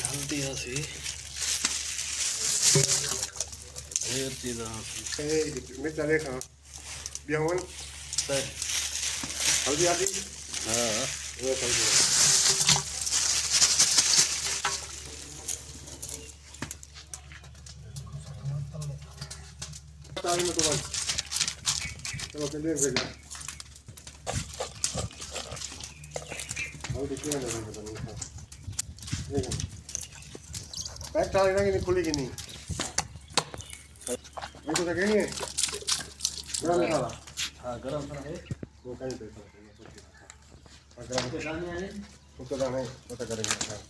हल्दी हसी मिर्चा देखा बिहावन हल्दी आती हाँ वो हल्दी ताली में तो बस चलो के लिए भेजा हल्दी क्यों नहीं भेजा नहीं पैक ताली ना कि खुली कि नहीं ये तो क्या है गरम मसाला हाँ गरम मसाला है वो कहीं पे गरम के दाने हैं उसका दाना है पता करेंगे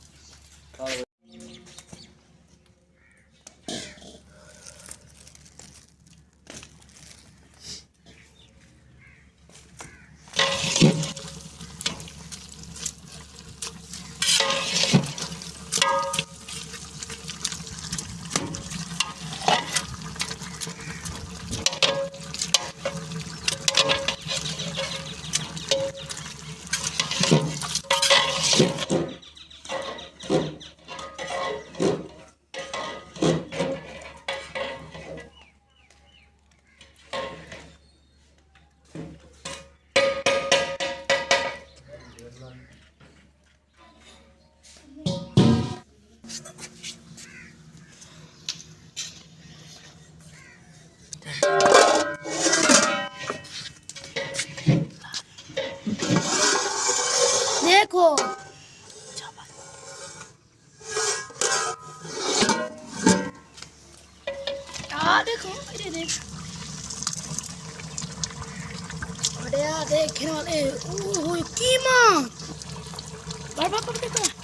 देखो देखो इधर देख अरे यार देख वाले ओहो कीमा बार बार पकड़ देखो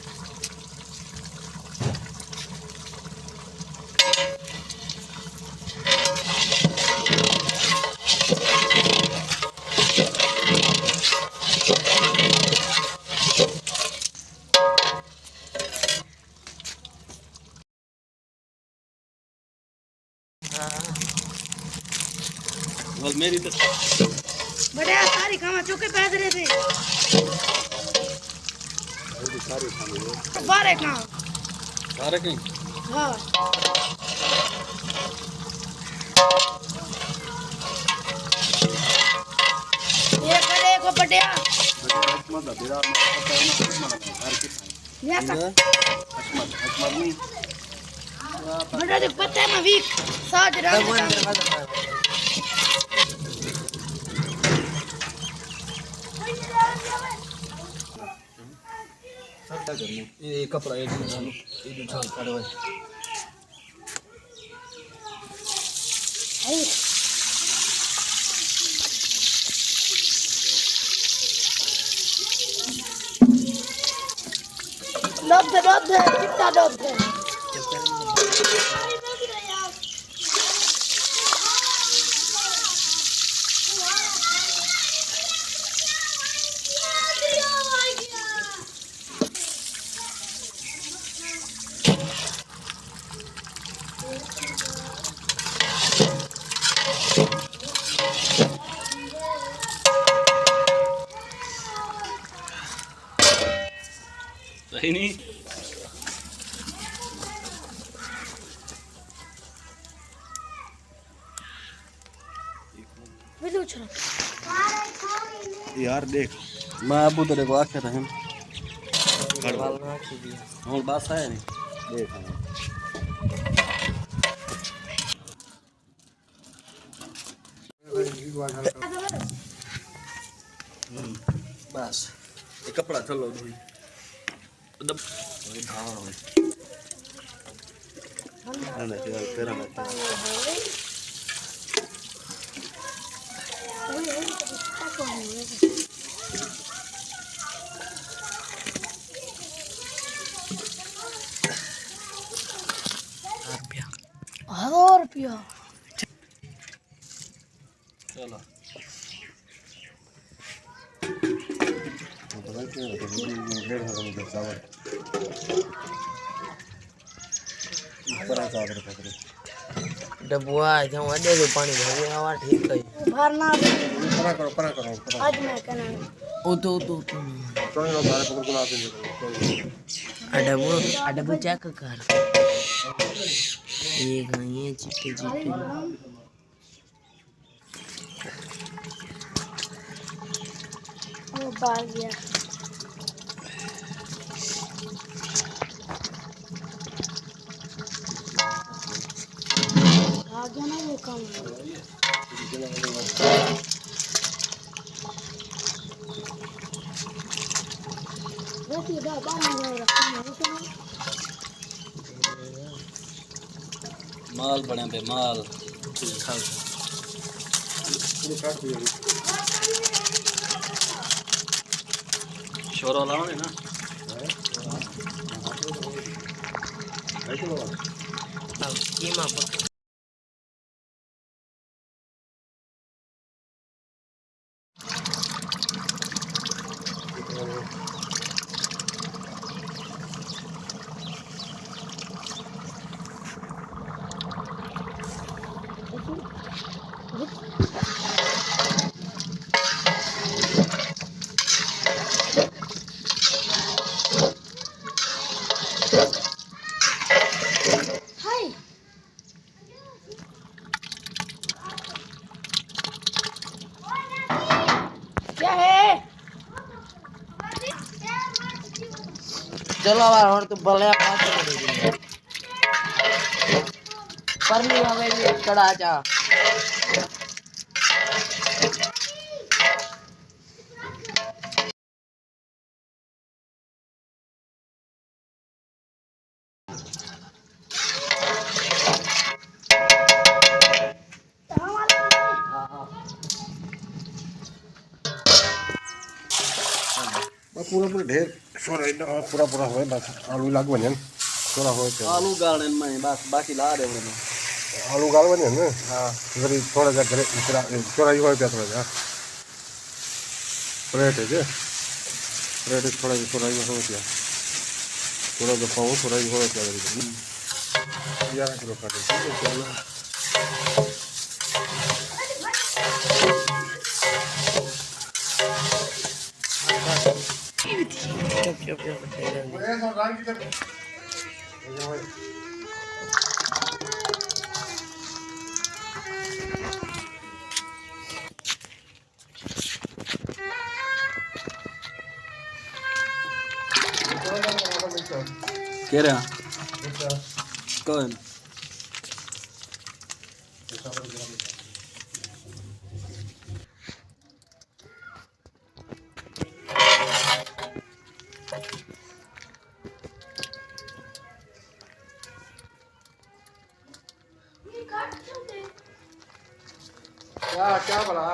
बस मेरी तो बढ़िया सारी खाना चौके पैद रहे थे सारे खाने बारे खाओ सारे कहीं हाँ ये करे को बढ़िया हकमत बिरा पता है ना हकमत हर किस ये का हकमत नहीं बढ़िया देख पता है मैं वीक साज रंग ये कपड़ा एक झाल काढ़ो डब चिट्टा डब नहीं वीडियो चला यार देख मैं अबू तेरे को आखे रहे खड़वाल और बात है नहीं देख बस ये कपड़ा चलो धोई दब धावा हो ना यार तेरा ना ₹1000 चलो पता क्यों 150 चावल ऊपर आ चावल पकड़े डबुआ जाऊँ अड्डे से पानी भर हवा ठीक है भरना परा करो आज मैं कहना ओ तो चलो सारे पकड़ के आते हैं अडबू चेक कर ये गए चिट्टे चिट्टे वो बाहर गया आ गया ना वो काम वैसे इधर बाहर रखना है माल बने पे माल शोरा लाओ ना कीमा पक हाय क्या है चलो यार और तो भले पास पर नहीं हवे कड़ा जा पूरा पूरा ढेर सोरा पूरा पूरा हो बस आलू लाग बने सोरा हो आलू गाड़ने में बस बाकी ला रहे हैं आलू गाल बने ना हां इधर थोड़ा सा करे सोरा ही हो थोड़ा सा प्लेट है जे प्लेट थोड़ा सा सोरा ही हो गया थोड़ा सा पाऊ थोड़ा ही हो गया 11 किलो काटे चलो कह रहे हैं कौन क्या बड़ा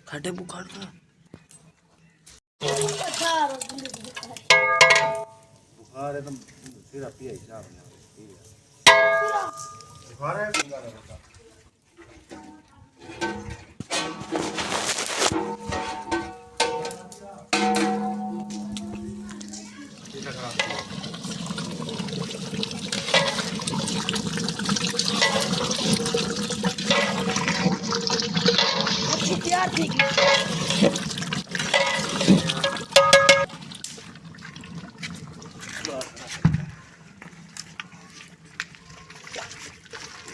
खटे बुखार का बुखार एकदम सिरा पिया हिसाब बुखार है तैयार ठीक है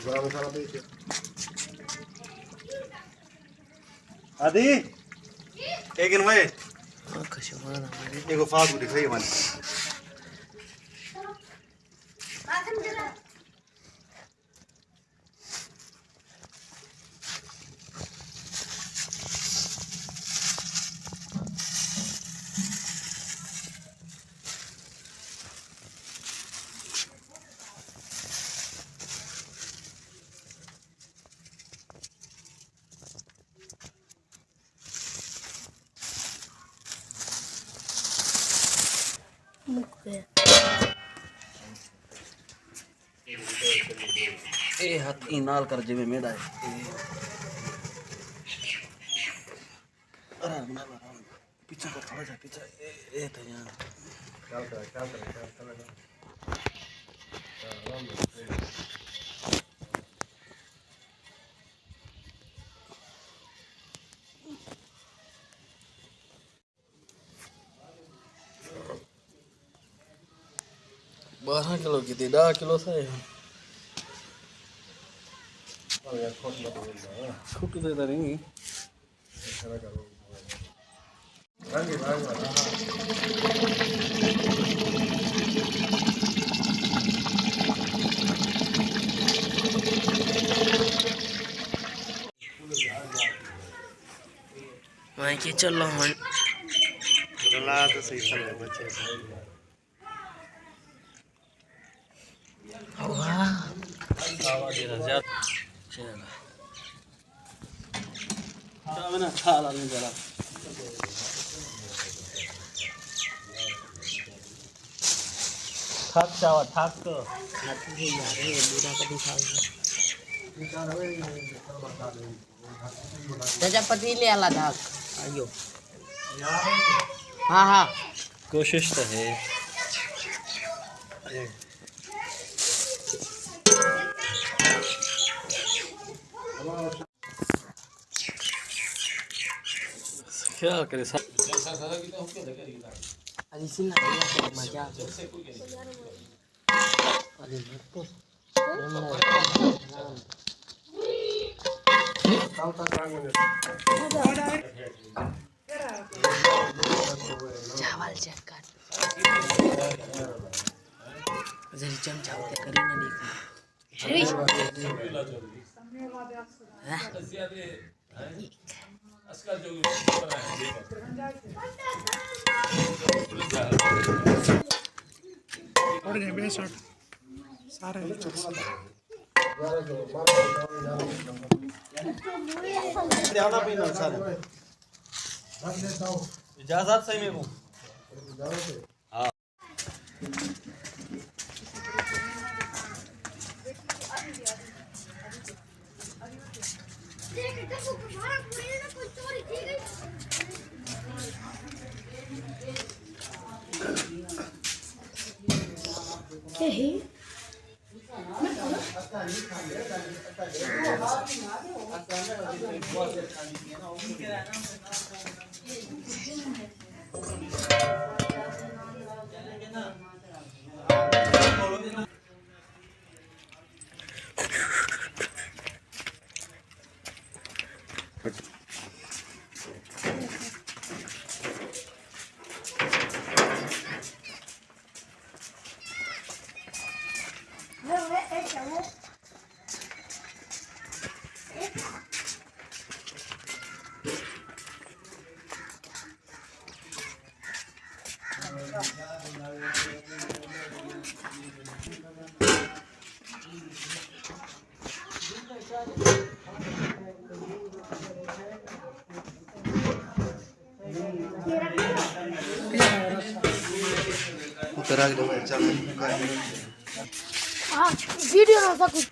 बड़ा मसाला दे आदि एक इन भाई एगो फालतू दिखाई मन मुख पे ए हाथ ई नाल कर जिਵੇਂ मेड़ा है आराम नाल आराम पीछे कर थोड़ा सा पीछे ए तो यहाँ बारह किलो की थी 10 किलो से छोटू दे नहीं मैं कि चल रहा हूँ रला तो सही चल रहा बच्चे वाह ना खा ला जरा थक जावा थक चाचा पतीले आला धाक आयो हाँ हाँ कोशिश तो है क्या करे अरे सिन्हा मजा अरे चावल चेक कर जरी चमचा होते करी ना और गए बे शॉट सारे ध्यान पीना सारे इजाजत सही में को हां यही करा दो चल हाँ वीडियो ना कुछ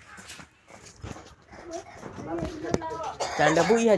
चल डबू या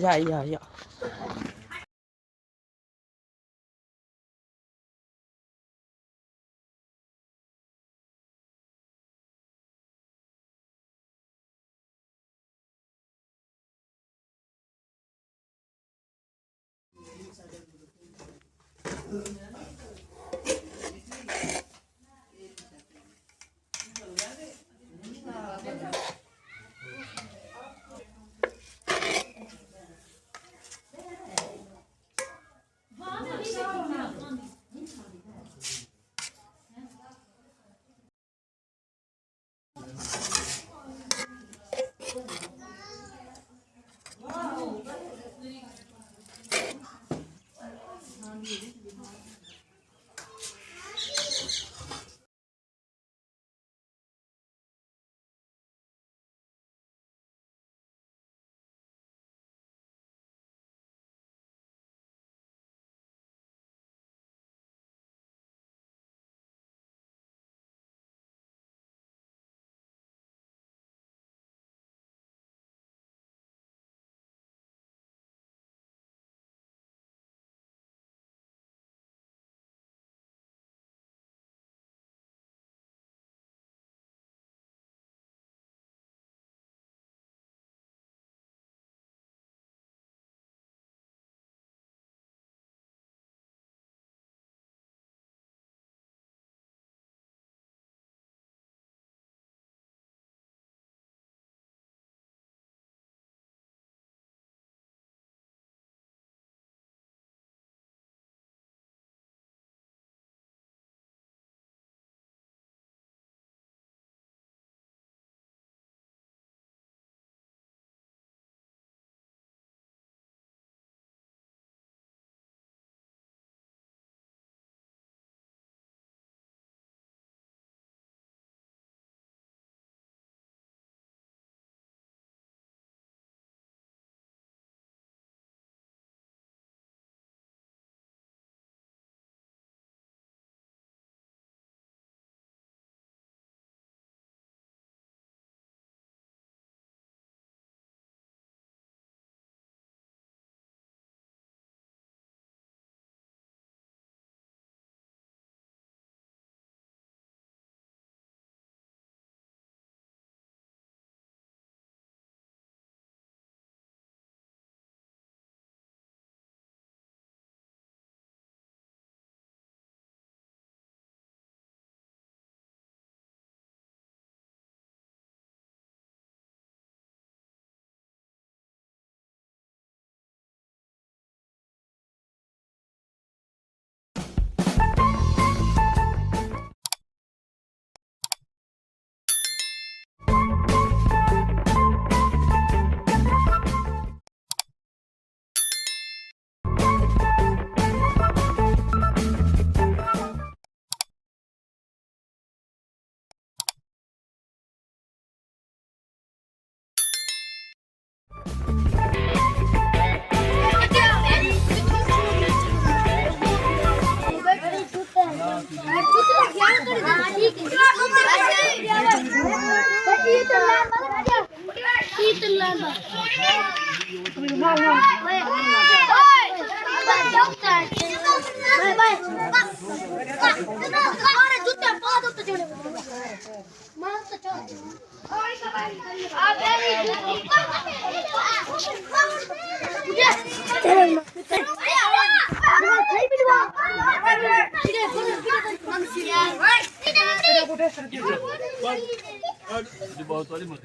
बहुत वाली मत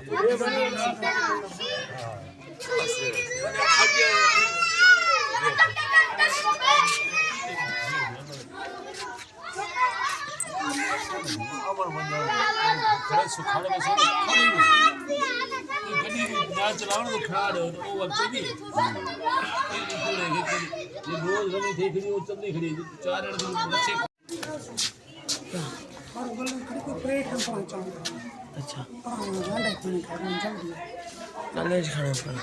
खड़ा सुखाने में सब खड़ी गड्डी ना चलाओ तो खड़ा हो तो वो अब चली ये रोज रनी थी फिर वो चलनी खड़ी 4 दिन बच्चे और गल खड़ी को प्लेट हम पहुंचाऊंगा अच्छा हां गांडा पानी खाना जल्दी कॉलेज खाना पड़ा